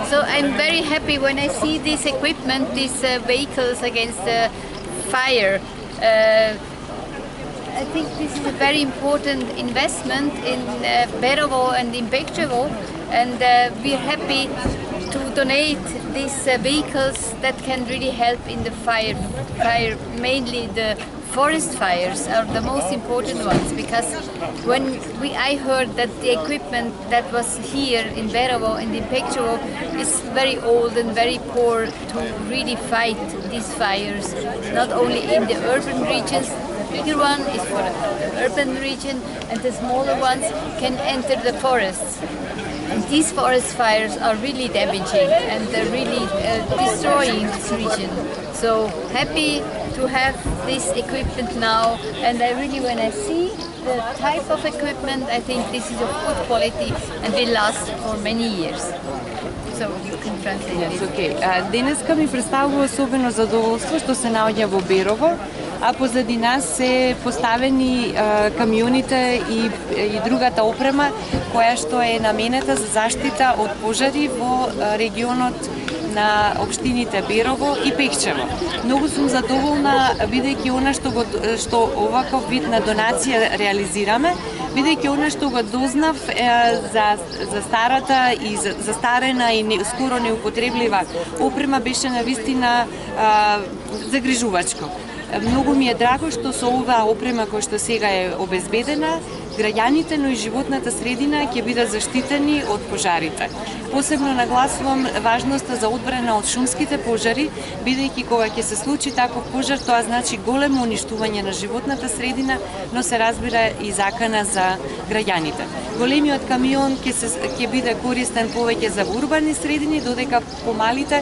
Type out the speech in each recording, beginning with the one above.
So I'm very happy when I see this equipment, these vehicles against fire. I think this is a very important investment in Berovo and in Bekčevo, and we're happy to donate these vehicles that can really help in the fire. Mainly the forest fires are the most important ones, because when I heard that the equipment that was here in Berovo and in Bekčevo is very old and very poor to really fight these fires, not only in the urban regions. The bigger one is for the urban region, and the smaller ones can enter the forests. And these forest fires are really damaging, and they're really destroying this region. So happy to have this equipment now, and I really, when I see the type of equipment, I think this is of good quality and will last for many years. So you can translate it. Okay. Денеска ми представува особено задоволство што се наоѓа во Берово, а позади нас се поставени камионите и другата опрема која што е наменета за заштита од пожари во регионот на општините Берово и Пекчево. Многу сум задоволна бидејќи она што оваков вид на донација реализираме, бидејќи она што го дознав за старата и застарена и скоро неупотреблива опрема беше навистина загрижувачко. Многу ми е драго што со оваа опрема која што сега е обезбедена, граѓаните, но и животната средина ќе бидат заштитени од пожарите. Посебно нагласувам важноста за одбрана од шумските пожари, бидејќи кога ќе се случи таков пожар, тоа значи големо уништување на животната средина, но се разбира и закана за граѓаните. Големиот камион ќе биде користен повеќе за урбани средини, додека помалите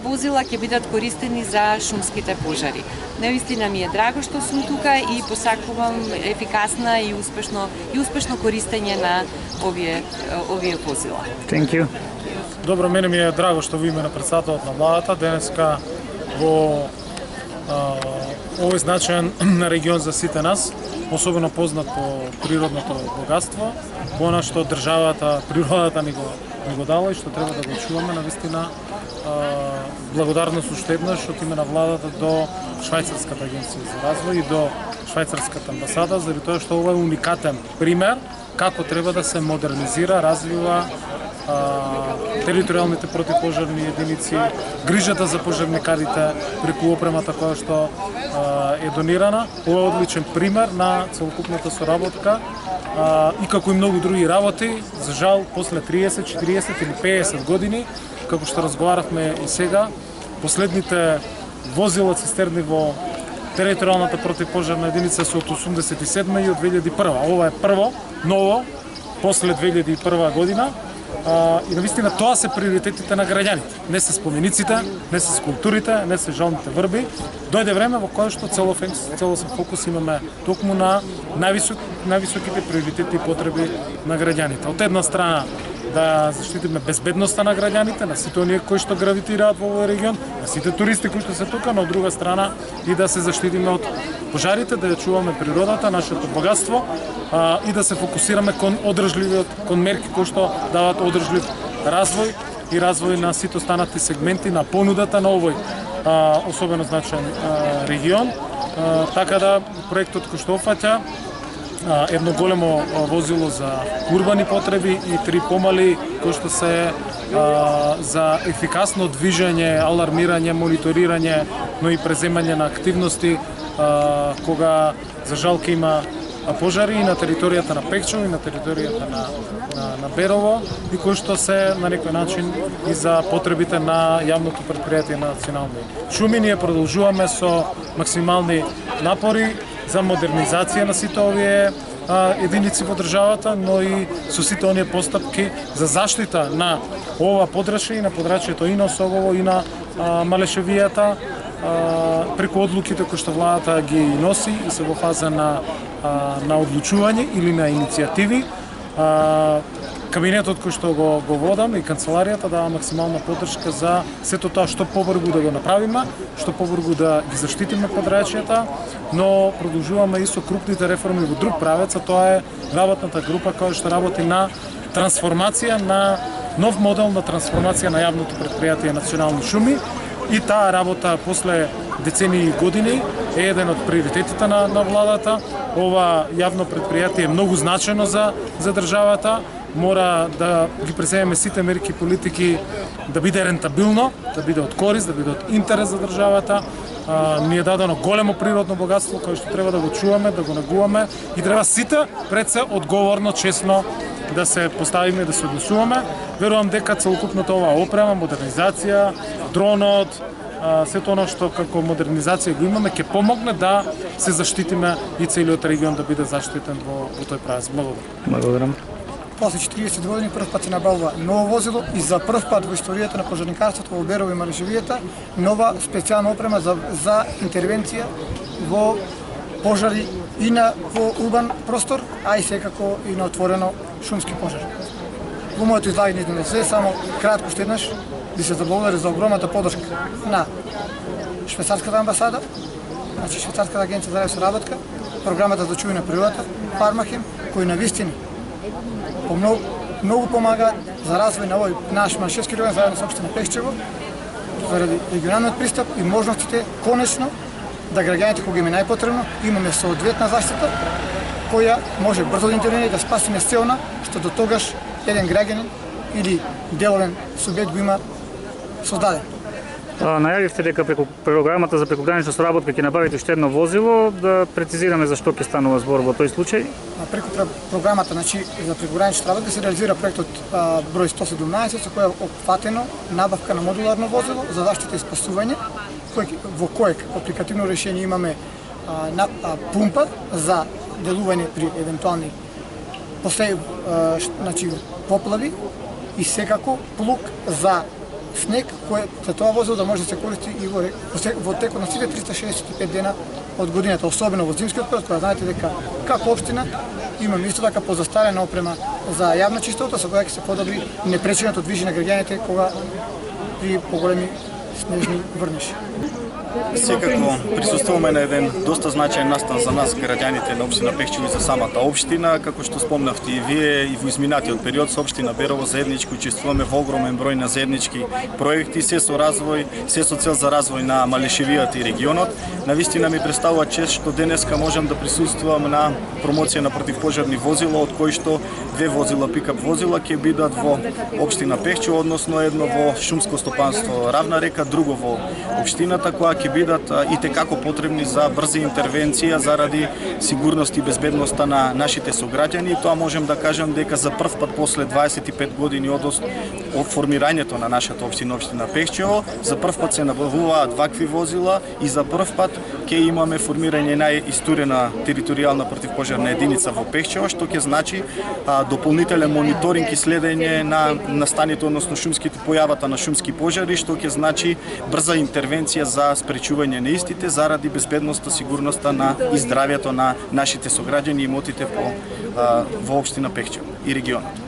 возила ќе бидат користени за шумските пожари. Навистина ми е драго што сум тука и посакувам ефикасна и успешно користење на овие возила. Thank you. Добро, мене ми е драго што во име на претседателот на владата денеска во овој значаен регион за сите нас, особено познат по природното богатство, по она што државата, природата ни го дала и што треба да го чуваме, навистина благодарност уште еднаш од име на владата до Швајцарската агенција за развој и до Швајцарската амбасада, заради тоа што ова е уникатен пример како треба да се модернизира, развива територијалните противпожарни единици, грижата за пожарникарите преку опремата која што е донирана. Ова е одличен пример на целокупната соработка и како и многу други работи. За жал, после 30, 40 или 50 години, како што разговаравме и сега, последните возила цистерни во територијалната противпожарна единица се од 87 и од 2001. Ова е прво, ново, после 2001 година. И навистина тоа се приоритетите на граѓаните. Не се спомениците, не се скулптурите, не се жалните врби. Дојде време во кое што целосен фокус имаме токму на највисоките приоритети и потреби на граѓаните. Од една страна да заштитиме безбедноста на граѓаните, на сите оние кои што гравитираат во овој регион, на сите туристи кои што се тука, но од друга страна и да се заштитиме од пожарите, да ја чуваме природата, нашето богатство и да се фокусираме кон мерки кои што дават одржлив развој и развој на сите останати сегменти на понудата на овој особено значаен регион. Така да проектот кој што опфаќа едно големо возило за урбани потреби и 3 помали кои што се за ефикасно движење, алармирање, мониторирање, но и преземање на активности кога за жал ќе има пожари и на територијата на Пекчево и на територијата на Берово и кои што се на некој начин и за потребите на јавното претпријатие на национални шуми. Ние продолжуваме со максимални напори за модернизација на сите овие единици во државата, но и со сите оние постапки за заштита на ова подрачје и на подрачјето и на Особово и на Малешевијата преку одлуките кои што владата ги носи и се во фаза на одлучување или на иницијативи. Кабинетот кој што го водам и канцеларијата дава максимална поддршка за сето тоа што побрзо да го направиме, што побрзо да ги заштитиме подрачјата, но продолжуваме и со крупните реформи во друг правец, а тоа е работната група која што работи на трансформација на нов модел на трансформација на јавното претпријатие Национални шуми и таа работа после децении и години е еден од приоритетите на владата. Ова јавно претпријатие е многу значено за државата. Мора да ги преземеме сите мерки и политики да биде рентабилно, да биде од корист, да биде од интерес за државата. Ни е дадено големо природно богатство кое што треба да го чуваме, да го негуваме и треба сите пред се одговорно, честно да се поставиме, да се однесуваме. Верувам дека целокупната оваа опрема, модернизација, дронот, сето оно што како модернизација го имаме, ќе помогне да се заштитиме и целиот регион да биде заштитен во тој правец. Благодарам. После 40 години прв пат се набавува ново возило и за прв пат во историјата на пожарникарството во Берово и Марежевијата нова специјална опрема за интервенција во пожари и во урбан простор, а и секако и на отворено шумски пожари. Во моето излагање на се само кратко што еднаш би се заблагодари за огромната поддршка на швајцарската амбасада, значи швајцарската агенција за соработка, програмата за чување на природата, Фармахем, кои навистина многу помагаат за развој на овој наш Маншевски регион заедно со општина Пешчево, заради регионалниот пристап и можностите конечно да граѓаните кога им е најпотребно имаме соодветна заштита која може брзо да интервенира и да спасиме се она што до тогаш еден граѓанин или деловен субјект го има создаден. Најавивте дека преку програмата за прекогранична соработка ќе набавите уште едно возило, да прецизираме за што ќе станува збор во тој случај. Преку програмата за прекогранична соработка се реализира проектот број 117 со кој е опфатено набавка на модуларно возило за заштита и спасување, во кое како апликативно решение имаме пумпа за делување при евентуални поплави и секако плуг за снег, кој за тоа возило да може да се користи и во текот на сите 365 дена од годината, особено во зимскиот период, кога знаете дека како општина имаме исто така позастарена опрема за јавна чистота, со која ќе се подобри непреченото движење на граѓаните кога при поголеми снежни врнеши. Секако присуствуваме на еден доста значаен настан за нас, граѓаните на општина Пешчево и за самата општина. Како што спомнавте и вие, и во изминатиот период со општина Берово заеднички учествуваме во огромен број на заеднички проекти, се со развој, се со цел за развој на Малешевијата и регионот. Навистина ми представува чест што денеска можам да присуствувам на промоција на противпожарни возила, од кои што 2 возила, пикап возила ќе бидат во општина Пешчево, односно едно во шумско стопанство Равна река, друго во општината, која ќе бидат и текако потребни за брза интервенција заради сигурност и безбедноста на нашите сограѓани. Тоа можем да кажем дека за прв пат после 25 години од формирањето на нашата општина Пешчево, за прв пат се набавуваат вакви возила и за прв пат ќе имаме формирање најистурена територијална противпожарна единица во Пешчево, што ќе значи дополнителен мониторинг и следење на настаните, односно појавата на шумски пожари, што ќе значи брза интервенција за спречување на истите заради безбедноста, сигурноста на и здравјето на нашите сограѓани и имотите во општина Пешчево и регионот.